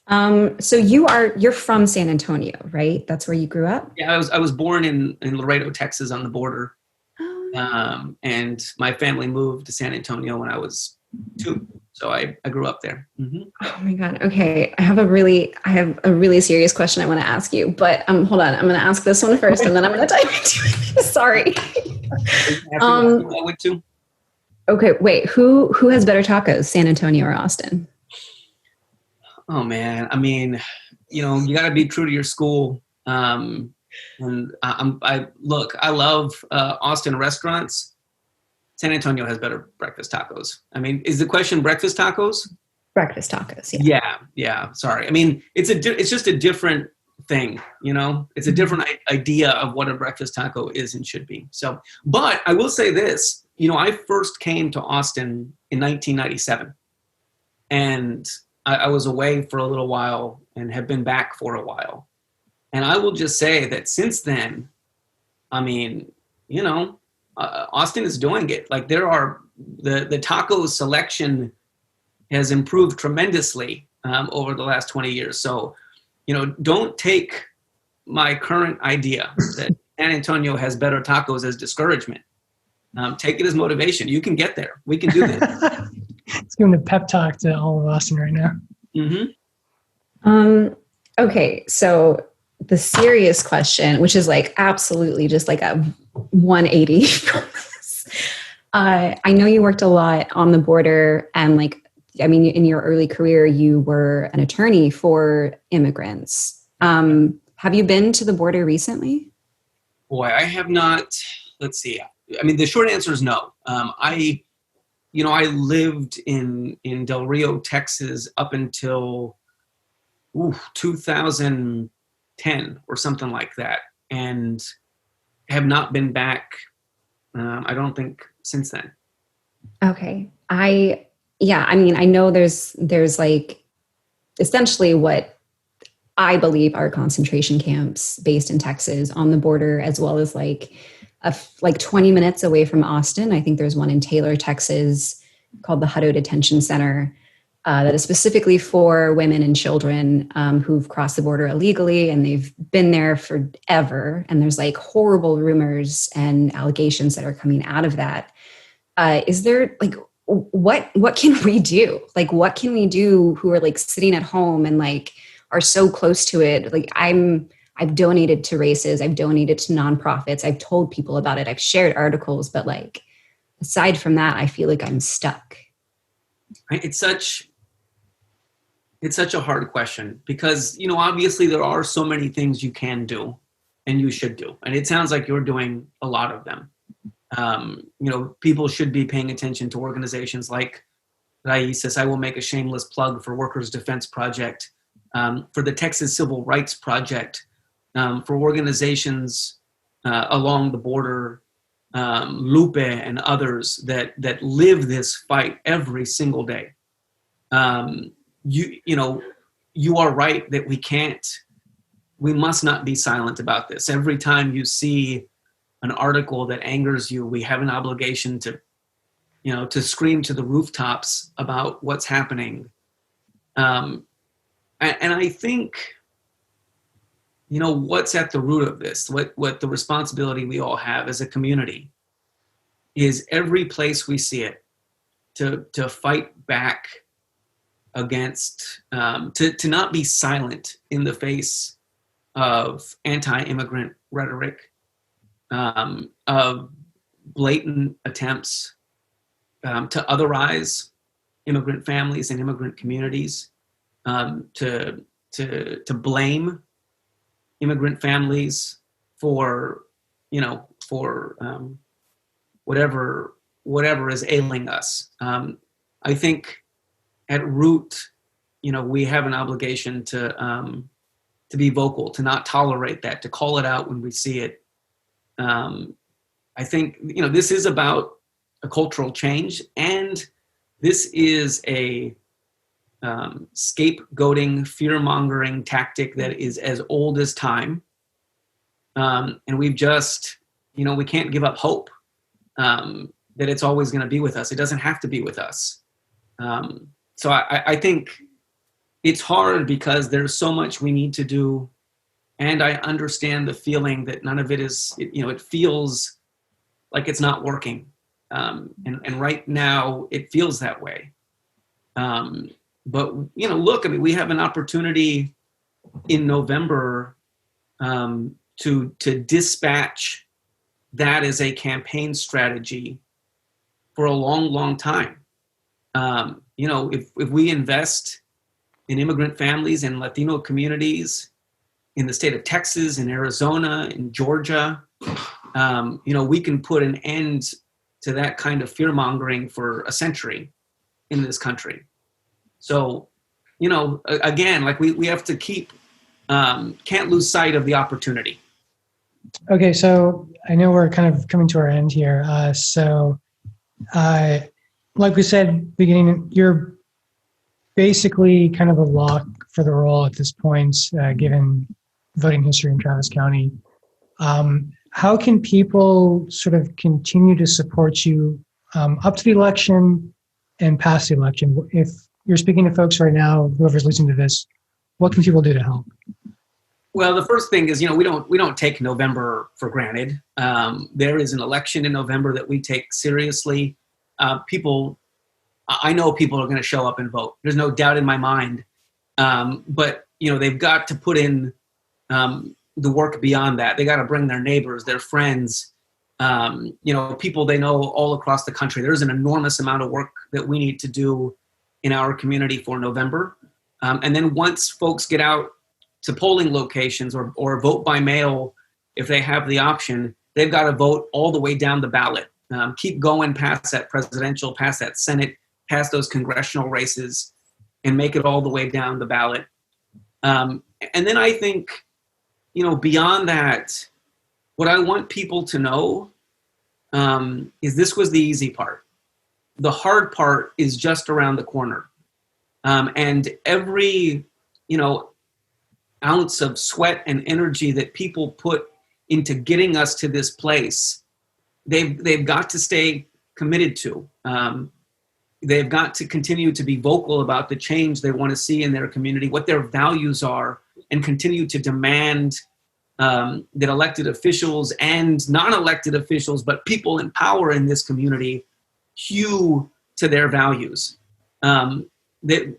So you're from San Antonio, right? That's where you grew up? Yeah, I was born in Laredo, Texas, on the border. Oh. And my family moved to San Antonio when I was 2. So I grew up there. Mm-hmm. Oh my God. Okay. I have a really serious question I want to ask you, but hold on. I'm going to ask this one first and then I'm going to dive into it. Sorry. I went to. Okay. Wait, who has better tacos, San Antonio or Austin? Oh man. I mean, you got to be true to your school. And I love Austin restaurants. San Antonio has better breakfast tacos. I mean, is the question breakfast tacos? Breakfast tacos, yeah. Yeah. Sorry. I mean, it's just a different thing, It's a different idea of what a breakfast taco is and should be. So, but I will say this, I first came to Austin in 1997, and I was away for a little while and have been back for a while. And I will just say that since then, I mean, Austin is doing it. Like the taco selection has improved tremendously over the last 20 years. So, don't take my current idea that San Antonio has better tacos as discouragement. Take it as motivation. You can get there. We can do this. It's giving a pep talk to all of Austin right now. Mm-hmm. Okay. So the serious question, which is like absolutely just like a 180 from this. I know you worked a lot on the border, and in your early career, you were an attorney for immigrants. Have you been to the border recently? Boy, I have not. Let's see. I mean, the short answer is no. I lived in Del Rio, Texas up until 2010 or something like that, and have not been back. I don't think since then. Okay. I know there's like essentially what I believe are concentration camps based in Texas on the border, as well as like 20 minutes away from Austin. I think there's one in Taylor, Texas called the Hutto Detention Center that is specifically for women and children who've crossed the border illegally, and they've been there forever. And there's like horrible rumors and allegations that are coming out of that. Is there like, what can we do? Like, what can we do who are like sitting at home and like are so close to it? Like I've donated to races, I've donated to nonprofits, I've told people about it, I've shared articles, but like, aside from that, I feel like I'm stuck. It's such a hard question because, obviously there are so many things you can do and you should do. And it sounds like you're doing a lot of them. People should be paying attention to organizations like Raices. I will make a shameless plug for Workers' Defense Project, for the Texas Civil Rights Project, for organizations along the border, Lupe and others that live this fight every single day. You are right that we must not be silent about this. Every time you see an article that angers you, we have an obligation to scream to the rooftops about what's happening. And I think, what's at the root of this, what the responsibility we all have as a community is every place we see it to fight back against, to not be silent in the face of anti-immigrant rhetoric, of blatant attempts to otherize immigrant families and immigrant communities, to blame immigrant families for whatever is ailing us. I think at root, we have an obligation to be vocal, to not tolerate that, to call it out when we see it. I think this is about a cultural change, and this is a scapegoating, fear-mongering tactic that is as old as time. And we've just, we can't give up hope that it's always going to be with us. It doesn't have to be with us. So I think it's hard because there's so much we need to do. And I understand the feeling that none of it is, it feels like it's not working. And right now it feels that way. But, look, we have an opportunity in November to dispatch that as a campaign strategy for a long, long time. If we invest in immigrant families and Latino communities in the state of Texas, in Arizona, in Georgia, we can put an end to that kind of fear-mongering for a century in this country. So, again, we have to keep, can't lose sight of the opportunity. Okay, so I know we're kind of coming to our end here. Like we said, beginning, you're basically kind of a lock for the role at this point, given voting history in Travis County. How can people sort of continue to support you up to the election and past the election? If you're speaking to folks right now, whoever's listening to this, what can people do to help? Well, the first thing is, we don't take November for granted. There is an election in November that we take seriously. I know people are going to show up and vote. There's no doubt in my mind. But they've got to put in the work beyond that. They got to bring their neighbors, their friends, people they know all across the country. There's an enormous amount of work that we need to do in our community for November. And then once folks get out to polling locations or vote by mail, if they have the option, they've got to vote all the way down the ballot. Keep going past that presidential, past that Senate, past those congressional races, and make it all the way down the ballot. And then I think, beyond that, what I want people to know is this was the easy part. The hard part is just around the corner. And every, ounce of sweat and energy that people put into getting us to this place, they've got to stay committed to. They've got to continue to be vocal about the change they want to see in their community, what their values are, and continue to demand that elected officials and non-elected officials, but people in power in this community, hew to their values. This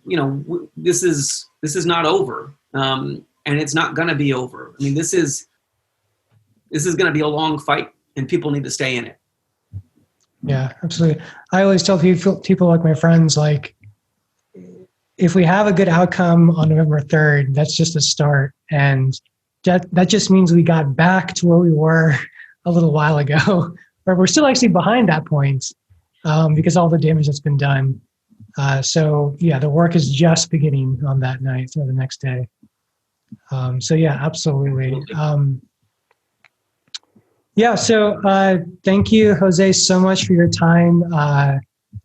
is not over, and it's not going to be over. This is going to be a long fight, and people need to stay in it. Yeah, absolutely. I always tell people like my friends, if we have a good outcome on November 3rd, that's just a start. And that just means we got back to where we were a little while ago, but we're still actually behind that point because all the damage that's been done. So yeah, the work is just beginning on that night or the next day. So yeah, absolutely. So thank you, Jose, so much for your time.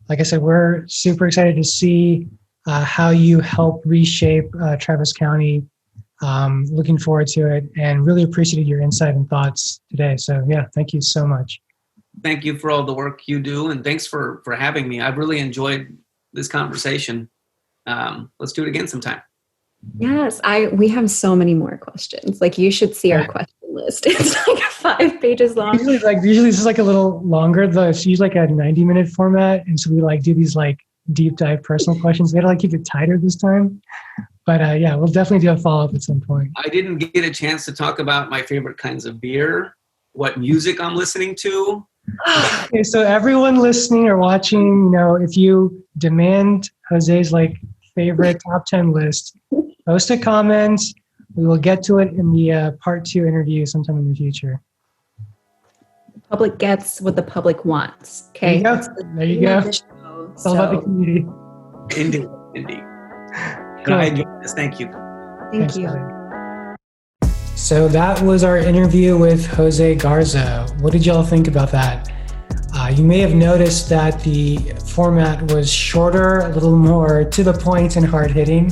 Like I said, we're super excited to see how you help reshape Travis County. Looking forward to it and really appreciated your insight and thoughts today. So yeah, thank you so much. Thank you for all the work you do, and thanks for having me. I've really enjoyed this conversation. Let's do it again sometime. Yes, we have so many more questions. You should see our question list. It's 5 pages long. Usually this is a little longer. It's usually a 90-minute format, and so we do these deep dive personal questions. We had to keep it tighter this time. But yeah, we'll definitely do a follow-up at some point. I didn't get a chance to talk about my favorite kinds of beer, what music I'm listening to, Okay, so everyone listening or watching, if you demand Jose's like favorite top 10 list, post a comment. We will get to it in the part 2 interview sometime in the future. The public gets what the public wants. Okay. There you go. It's all about the community. Indeed. Cool. I enjoyed this. Thank you. Thank you. So that was our interview with José Garza. What did y'all think about that? You may have noticed that the format was shorter, a little more to the point and hard hitting.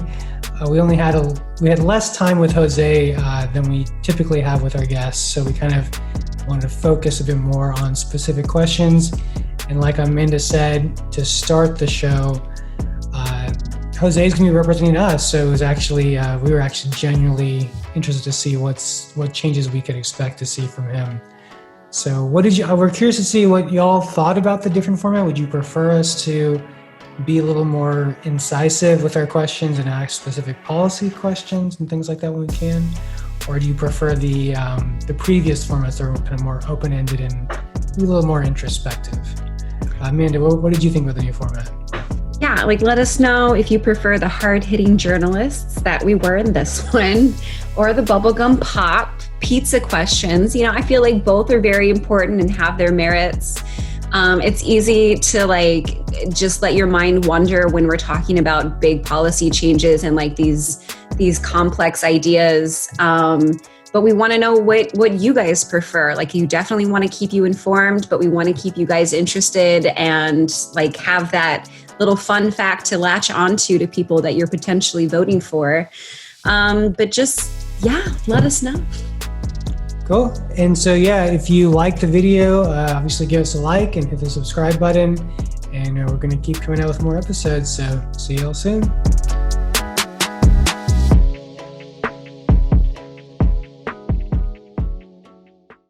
We had less time with Jose than we typically have with our guests, so we kind of wanted to focus a bit more on specific questions. And like Amanda said, to start the show, Jose is going to be representing us, so it was actually we were actually genuinely interested to see what changes we could expect to see from him. So we're curious to see what y'all thought about the different format. Would you prefer us to be a little more incisive with our questions and ask specific policy questions and things like that when we can? Or do you prefer the previous formats that were kind of more open-ended and be a little more introspective? Amanda, what did you think about the new format? Yeah, let us know if you prefer the hard-hitting journalists that we were in this one, or the bubblegum pop pizza questions. I feel like both are very important and have their merits. It's easy to just let your mind wander when we're talking about big policy changes and these complex ideas. But we want to know what you guys prefer. You definitely want to keep you informed, but we want to keep you guys interested and have that little fun fact to latch onto to people that you're potentially voting for. But just, let us know. Cool. And so, if you like the video, obviously give us a like and hit the subscribe button. And we're going to keep coming out with more episodes. So see y'all soon.